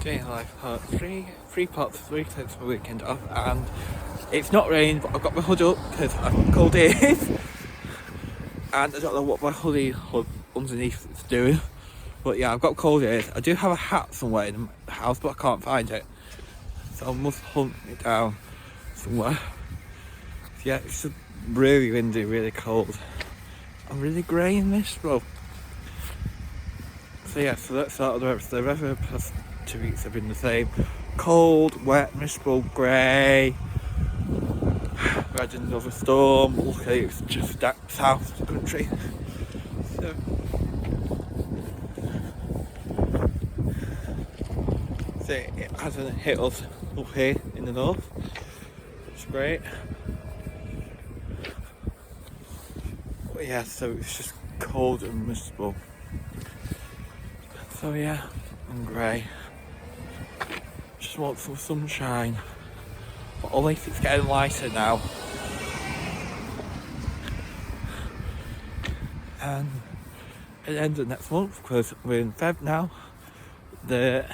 Day in life part three parts, 3 times per weekend off, and it's not raining, but I've got my hood up because I'm cold in, and I don't know what my hoodie hood underneath is doing. But yeah, I've got cold ears. I do have a hat somewhere in the house, but I can't find it, so I must hunt it down somewhere. Yeah, it's just really windy, really cold. I'm really grey and miserable. So yeah, so let's start with the weather. So the weather past 2 weeks have been the same. Cold, wet, miserable, grey. We had another storm. Luckily it was just that south of the country. So it hasn't hit us up here in the north. It's great. But yeah, so it's just cold and miserable. So yeah, I'm grey. Just want some sunshine. But at least it's getting lighter now. And at the end of next month, because we're in Feb now, the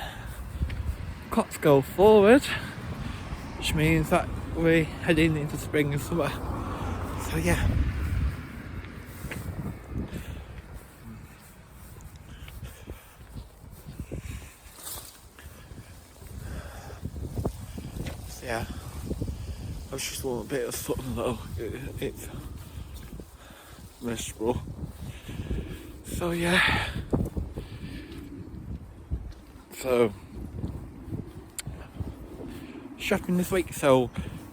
clocks go forward, which means that we're heading into spring and summer. So yeah. Yeah, I just want a bit of something though. It's miserable. So yeah. So shopping this week. So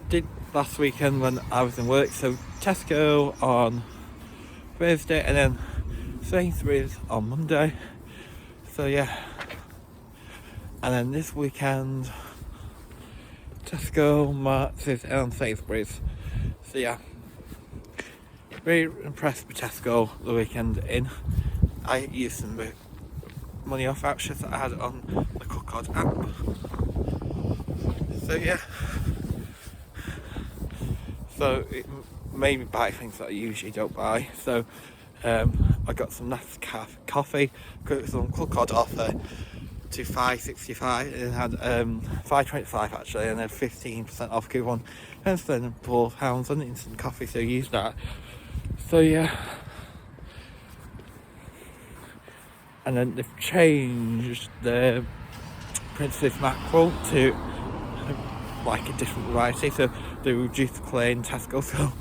did last weekend when I was in work. So Tesco on Thursday and then Sainsbury's on Monday. So yeah. And then this weekend Tesco, Marks and Sainsbury's. So yeah, very impressed with Tesco the weekend in. I used some money off vouchers that I had on the Cookod app. So yeah, so it made me buy things that I usually don't buy. So I got some Nescafe coffee because it was on Cookod offer to £5.65 and it had £5.25 actually, and then 15% off coupon, and then £4 on instant coffee, so use that. So yeah, and then they've changed the Princess Mackerel to like a different variety, so they reduced the clay in Tesco, so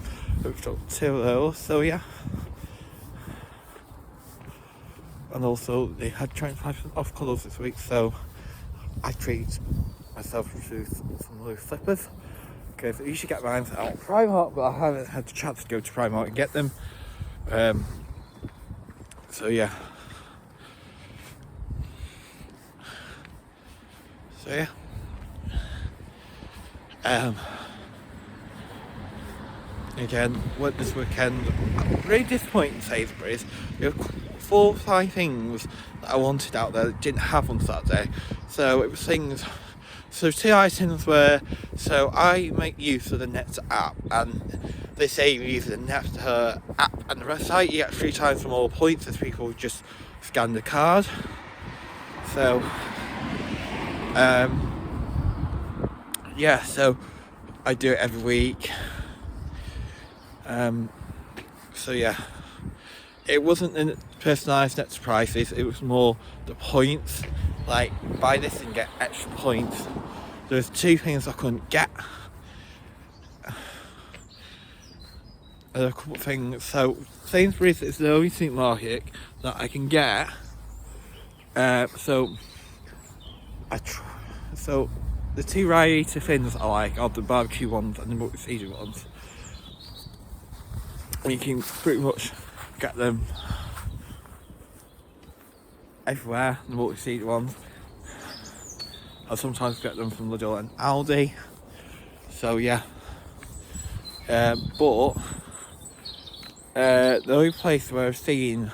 we've got 2 of those. So yeah. And also they had 25% off colours this week, so I treat myself to some loose slippers because I usually get mine out of Primark, but I haven't had the chance to go to Primark and get them. So yeah. Again, went this weekend. Really disappointing in Sainsbury's. There were 4 or 5 things that I wanted out there that didn't have on Saturday. So it was things. So 2 items were. So I make use of the Nectar app, and they say you use the Nectar app and the website, you get 3 times more points as people just scan the card. So yeah, so I do it every week. So yeah, it wasn't the personalised Nectar prices, it was more the points, like buy this and get extra points. There's 2 things I couldn't get, and a couple of things. So Sainsbury's is the only supermarket that I can get, so the 2 Radiator thins I like are the barbecue ones and the multi-season ones. And you can pretty much get them everywhere, the multi-season ones. I sometimes get them from Lidl and Aldi. So yeah. But the only place where I've seen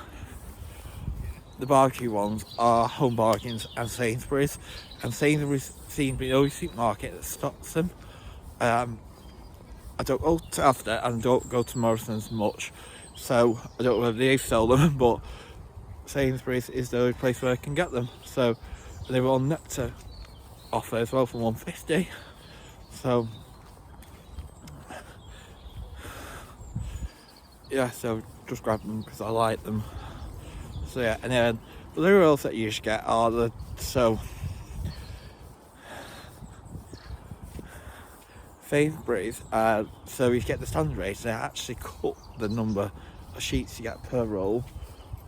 the barbecue ones are Home Bargains and Sainsbury's. And Sainsbury's seems to be the only supermarket that stocks them. I don't go to Asda and don't go to Morrison's much, so I don't know whether they sell them, but Sainsbury's is the only place where I can get them. So they were on Nectar offer as well for 150. So yeah, so just grab them because I like them. So yeah, and then the other rolls that you should get are the Sainsbury's. So you get the standard rate. They actually cut the number of sheets you get per roll.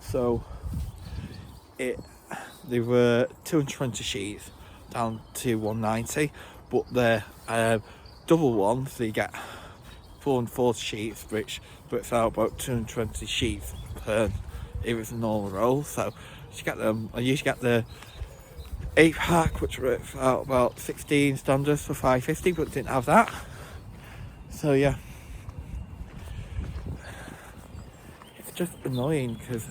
So they were 220 sheets down to 190, but the double one, so you get 440 sheets, which works out about 220 sheets per if it's a normal roll. So you get them. I usually get the 8-pack, which works out about 16 standards for 550, but didn't have that. So yeah, it's just annoying because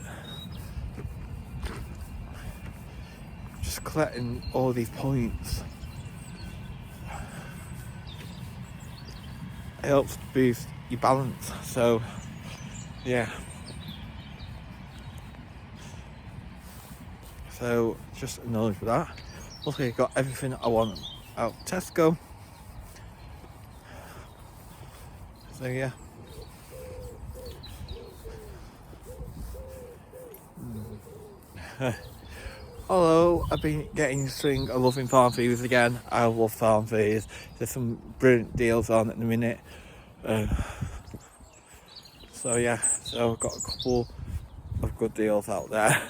just collecting all these points, it helps boost your balance. So yeah, so just annoyed with that. Luckily I got everything I want out of Tesco. So yeah. Although I've been getting a string of loving Farm Fees again. I love Farm Fees. There's some brilliant deals on at the minute. So yeah, so I've got a couple of good deals out there.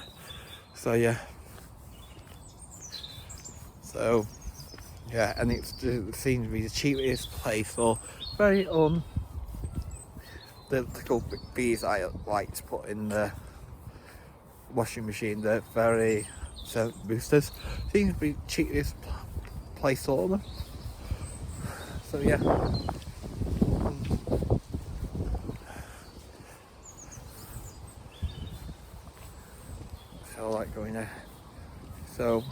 So yeah. So yeah, and it seems to be the cheapest place for very the little bees I like to put in the washing machine. They're very boosters. Seems to be the cheapest place for them. So yeah. So I like going there. So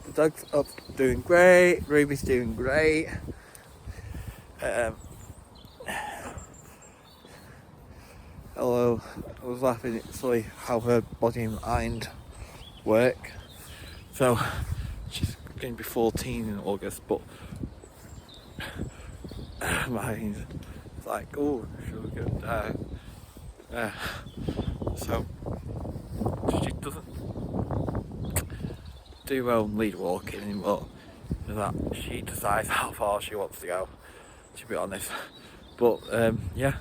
the dog's up doing great, Ruby's doing great. Although I was laughing at silly how her body and mind work. So she's going to be 14 in August, but mine's like, oh, she'll go down. So she doesn't do well in lead walking anymore. That she decides how far she wants to go, to be honest. But yeah,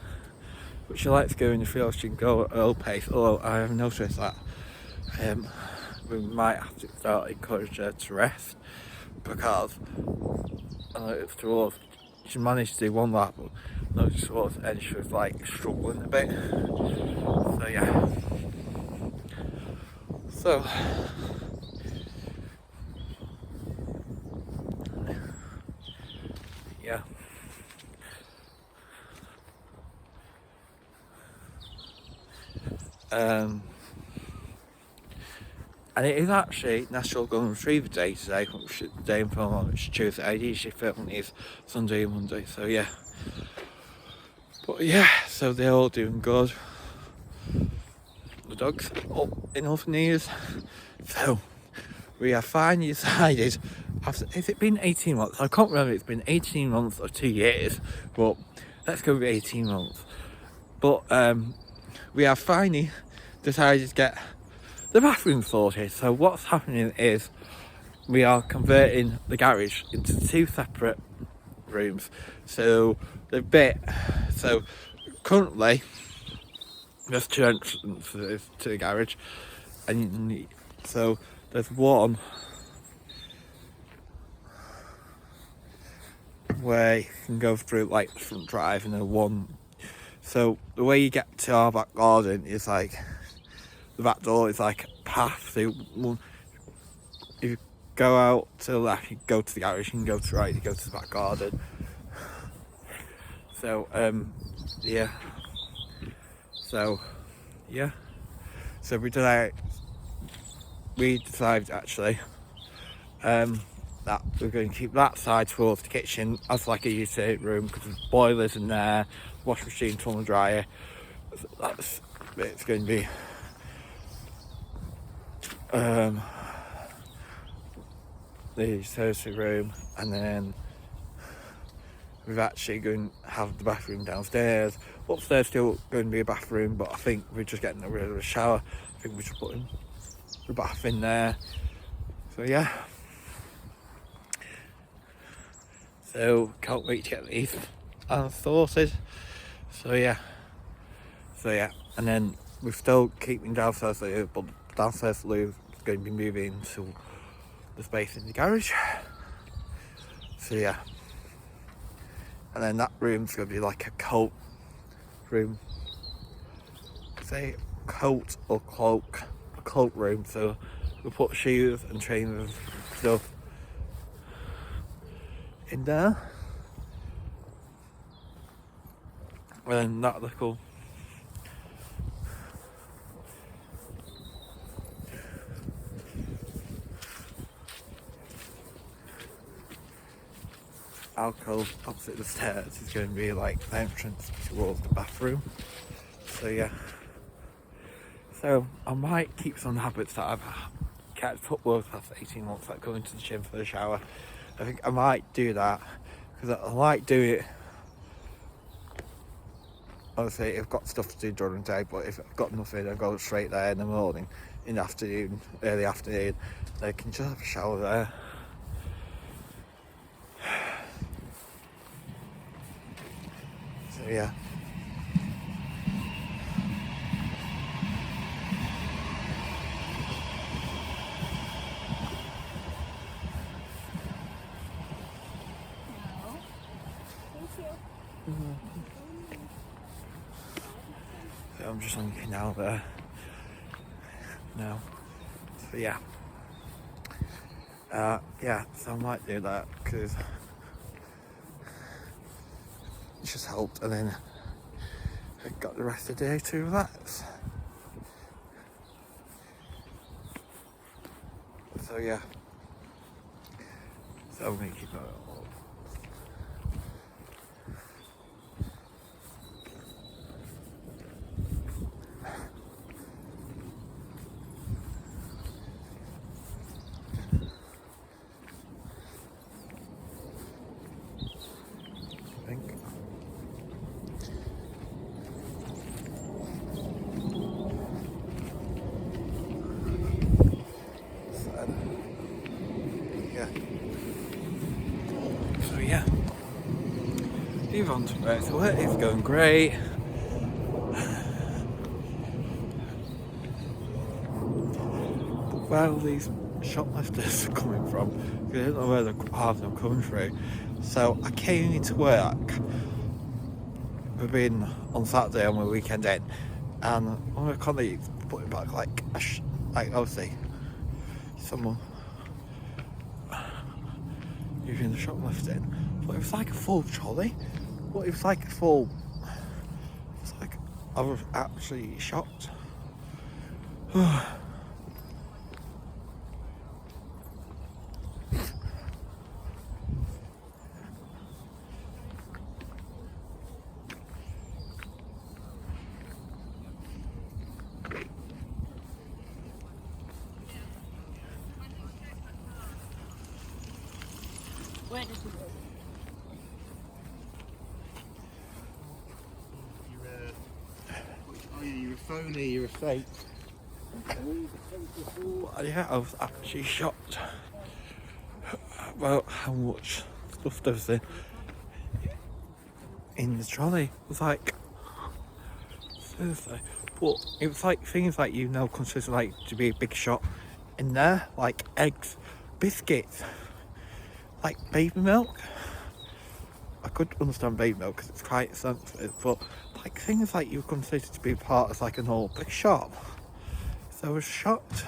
but she likes going in the field. She can go at her own pace. Although I have noticed that we might have to start encouraging her to rest, because I noticed towards she managed to do one lap, but noticed towards the end she was like struggling a bit. So yeah. So yeah. And it is actually National Golden Retriever Day today, which is the day I'm filming on, which is Tuesday. I usually film these Sunday and Monday, so yeah. But yeah, so they're all doing good. The dog's up in other news. So we have finally decided, after, has it been 18 months? I can't remember if it's been 18 months or 2 years, but let's go with 18 months. But we have finally decided to get the bathroom sorted. So what's happening is we are converting the garage into 2 separate rooms. So so currently there's 2 entrances to the garage, and so there's one where you can go through like the front drive, and then one. So the way you get to our back garden is like the back door is like a path. So if you go out to the left, you go to the garage. You can go to the right, you go to the back garden. So yeah. So yeah. So we decided actually that we're going to keep that side towards the kitchen as like a utility room, because there's boilers in there, washing machine, tumble dryer. It's going to be the surgery room, and then we're actually going to have the bathroom downstairs. Upstairs still going to be a bathroom, but I think we're just getting rid of a shower. I think we're just putting the bath in there. So yeah. So can't wait to get these sorted. So yeah. And then we're still keeping downstairs loo, but downstairs loo is going to be moving to the space in the garage. So yeah. And then that room's going to be like a coat room. Say coat or cloak. A cloak room. So we'll put shoes and trainers and stuff in there. And then that little alcove opposite the stairs is going to be like the entrance towards the bathroom. So yeah. So I might keep some habits that I've kept up with the past 18 months, like going to the gym for the shower. I think I might do that because I like doing it. Obviously, if I've got stuff to do during the day, but if I've got nothing, I go straight there in the morning, in the afternoon, early afternoon. I can just have a shower there. So yeah. So I'm just looking out there now. So yeah. So I might do that because it just helped, and then I got the rest of the day to relax. So yeah. So I'm going to keep it up. So yeah, move on to work. So work is going great. But where all these shoplifters are coming from, I don't know where half of them coming through. So I came into work. We've been on Saturday on my weekend end, and one of my colleagues put it back like obviously someone using the shoplifting, but it was like a full trolley. But it was like a full. It's like I was actually shocked. Where did you go? You're a phony, you're a fake. Yeah, I was actually shocked about how much stuff there was in the trolley. It was like, seriously. But it was like things like considered like to be a big shop in there, like eggs, biscuits, like baby milk. I could understand baby milk because it's quite sensitive, but like things like you consider to be part of like an old big shop. So I was shocked.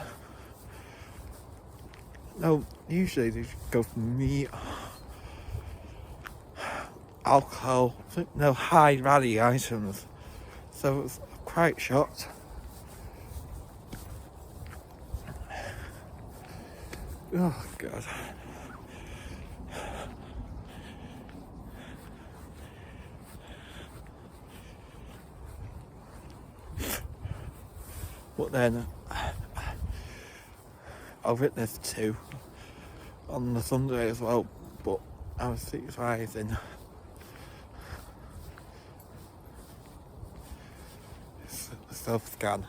No, usually they go for meat, alcohol, no high value items. So I was quite shocked. Oh God. But then I witnessed two on the Sunday as well, but I was supervising self-scan.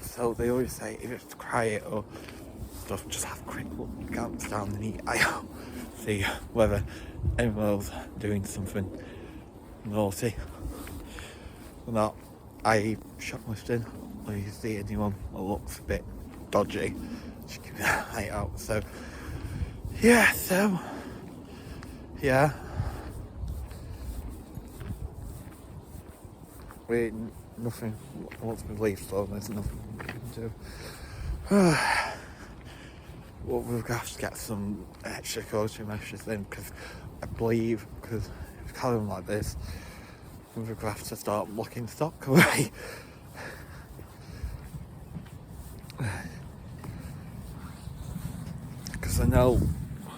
So they always say if it's quiet or stuff, just have a quick look, glance down the aisle, see whether anyone else doing something naughty or not. I shoplifting, or you see anyone that looks a bit dodgy, just keep an eye out. So yeah, we nothing wants to be released, so there's nothing we can do. Well, we've got to get some extra security measures in, because I believe, because it's kind of like this, we're going to have to start locking stock away. Because I know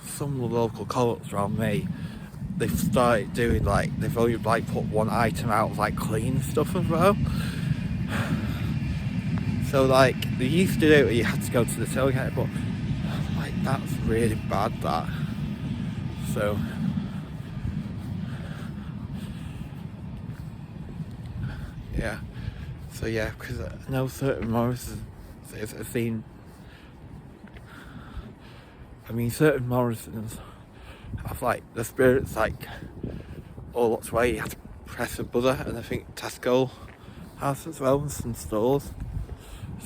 some of the local co-ops around me, they've started doing like, they've only like put one item out of like clean stuff as well. So like, they used to do it where you had to go to the tailgate, but like, that's really bad, that. So yeah, because I know certain Morrisons have seen, certain Morrisons have like, the spirits like all lots away, you have to press a buzzer, and I think Tesco has as well, and some stores.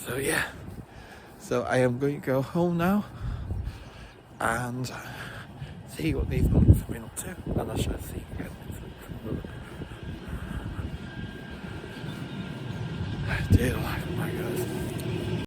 So yeah, so I am going to go home now and see what these months have been up to, and I shall see you again next week. Dear life, my God.